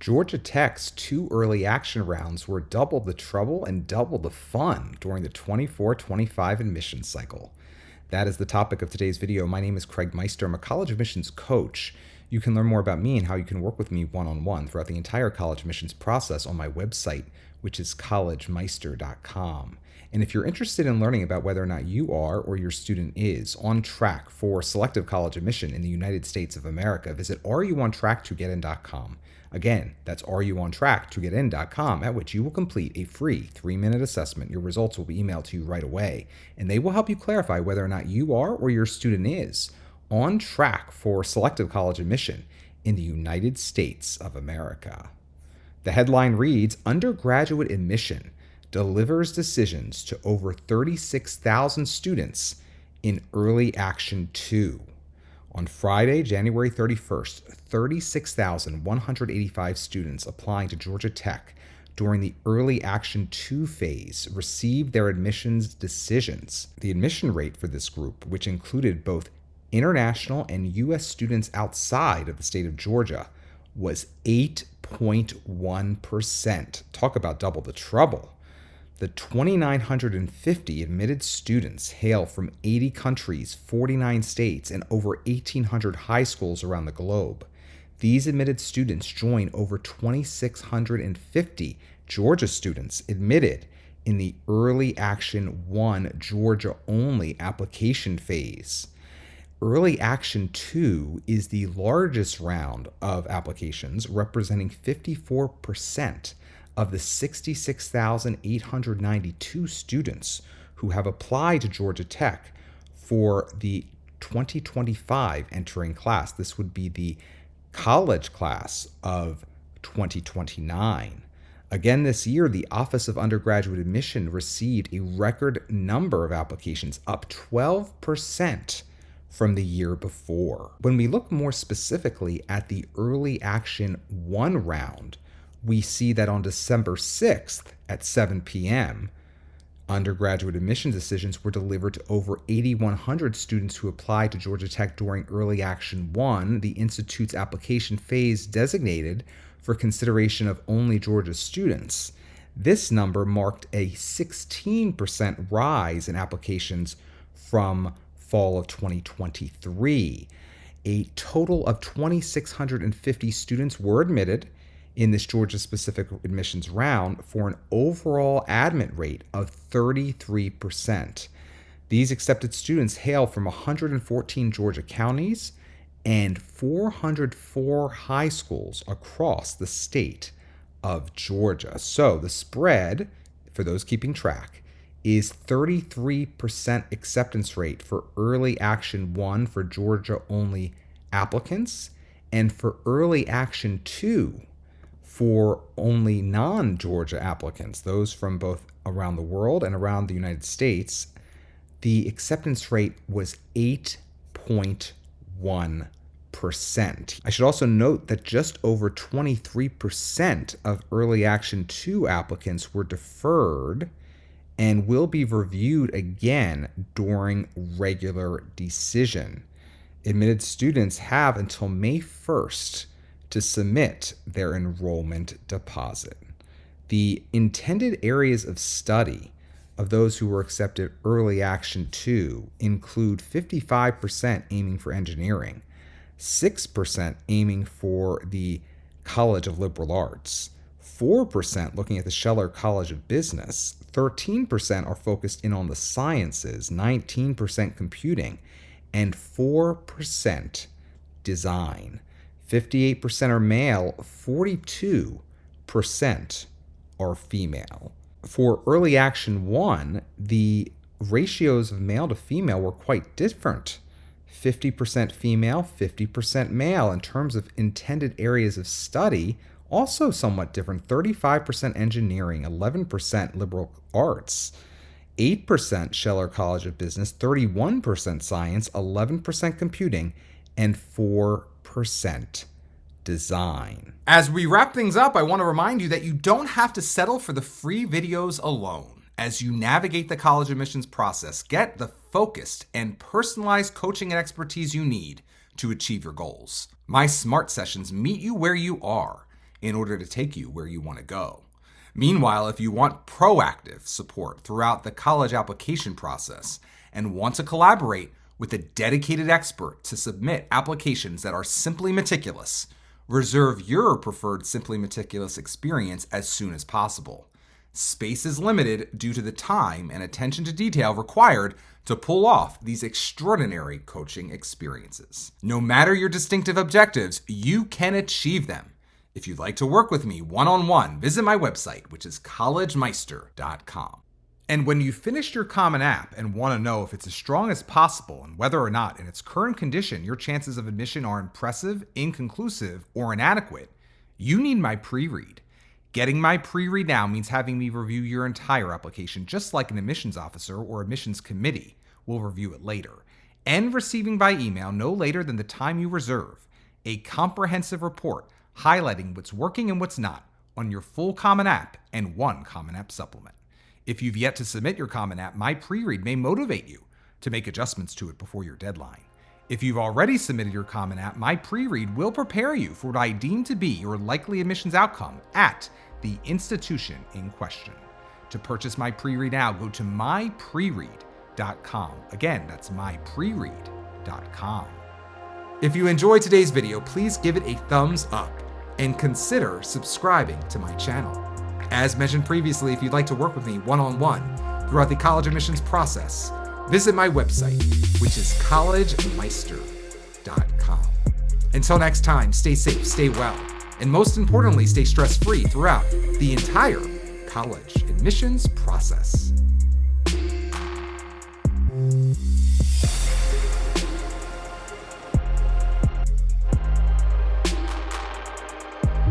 Georgia Tech's two early action rounds were double the trouble and double the fun during the 24-25 admissions cycle. That is the topic of today's video. My name is Craig Meister. I'm a college admissions coach. You can learn more about me and how you can work with me one-on-one throughout the entire college admissions process on my website, which is collegemeister.com. And if you're interested in learning about whether or not you are or your student is on track for selective college admission in the United States of America, visit areyouontracktogetin.com. Again, that's areyouontracktogetin.com, at which you will complete a free 3-minute assessment. Your results will be emailed to you right away, and they will help you clarify whether or not you are or your student is on track for selective college admission in the United States of America. The headline reads, Undergraduate Admission delivers decisions to over 36,000 students in Early Action 2. On Friday, January 31st, 36,185 students applying to Georgia Tech during the Early Action 2 phase received their admissions decisions. The admission rate for this group, which included both international and U.S. students outside of the state of Georgia, was 8.1%. Talk about double the trouble. The 2,950 admitted students hail from 80 countries, 49 states, and over 1,800 high schools around the globe. These admitted students join over 2,650 Georgia students admitted in the Early Action 1 Georgia-only application phase. Early Action 2 is the largest round of applications, representing 54% of the 66,892 students who have applied to Georgia Tech for the 2025 entering class. This would be the college class of 2029. Again, this year, the Office of Undergraduate Admission received a record number of applications, up 12% from the year before. When we look more specifically at the Early Action 1 round, we see that on December 6th at 7 p.m., undergraduate admission decisions were delivered to over 8,100 students who applied to Georgia Tech during Early Action 1, the Institute's application phase designated for consideration of only Georgia students. This number marked a 16% rise in applications from fall of 2023. A total of 2,650 students were admitted in this Georgia-specific admissions round for an overall admit rate of 33%. These accepted students hail from 114 Georgia counties and 404 high schools across the state of Georgia. So the spread, for those keeping track, is 33% acceptance rate for Early Action 1 for Georgia-only applicants, and for Early Action 2 for only non-Georgia applicants, those from both around the world and around the United States. The acceptance rate was 8.1%. I should also note that just over 23% of Early Action 2 applicants were deferred and will be reviewed again during regular decision. Admitted students have until May 1st to submit their enrollment deposit. The intended areas of study of those who were accepted Early Action 2 include 55% aiming for engineering, 6% aiming for the College of Liberal Arts, 4% looking at the Scheller College of Business, 13% are focused in on the sciences, 19% computing, and 4% design. 58% are male, 42% are female. For Early Action 1, the ratios of male to female were quite different. 50% female, 50% male. In terms of intended areas of study, also somewhat different. 35% engineering, 11% liberal arts, 8% Scheller College of Business, 31% science, 11% computing, and 4% design. As we wrap things up, I want to remind you that you don't have to settle for the free videos alone. As you navigate the college admissions process, get the focused and personalized coaching and expertise you need to achieve your goals. My Smart Sessions meet you where you are in order to take you where you want to go. Meanwhile, if you want proactive support throughout the college application process and want to collaborate with a dedicated expert to submit applications that are simply meticulous, reserve your preferred Simply Meticulous experience as soon as possible. Space is limited due to the time and attention to detail required to pull off these extraordinary coaching experiences. No matter your distinctive objectives, you can achieve them. If you'd like to work with me one-on-one, visit my website, which is collegemeister.com. And when you've finished your Common App and want to know if it's as strong as possible and whether or not in its current condition your chances of admission are impressive, inconclusive, or inadequate, you need my pre-read. Getting my pre-read now means having me review your entire application, just like an admissions officer or admissions committee will review it later, and receiving by email no later than the time you reserve a comprehensive report highlighting what's working and what's not on your full Common App and one Common App supplement. If you've yet to submit your Common App, my pre-read may motivate you to make adjustments to it before your deadline. If you've already submitted your Common App, my pre-read will prepare you for what I deem to be your likely admissions outcome at the institution in question. To purchase my pre-read now, go to mypreread.com. Again, that's mypreread.com. If you enjoyed today's video, please give it a thumbs up and consider subscribing to my channel. As mentioned previously, if you'd like to work with me one-on-one throughout the college admissions process, visit my website, which is collegemeister.com. Until next time, stay safe, stay well, and most importantly, stay stress-free throughout the entire college admissions process.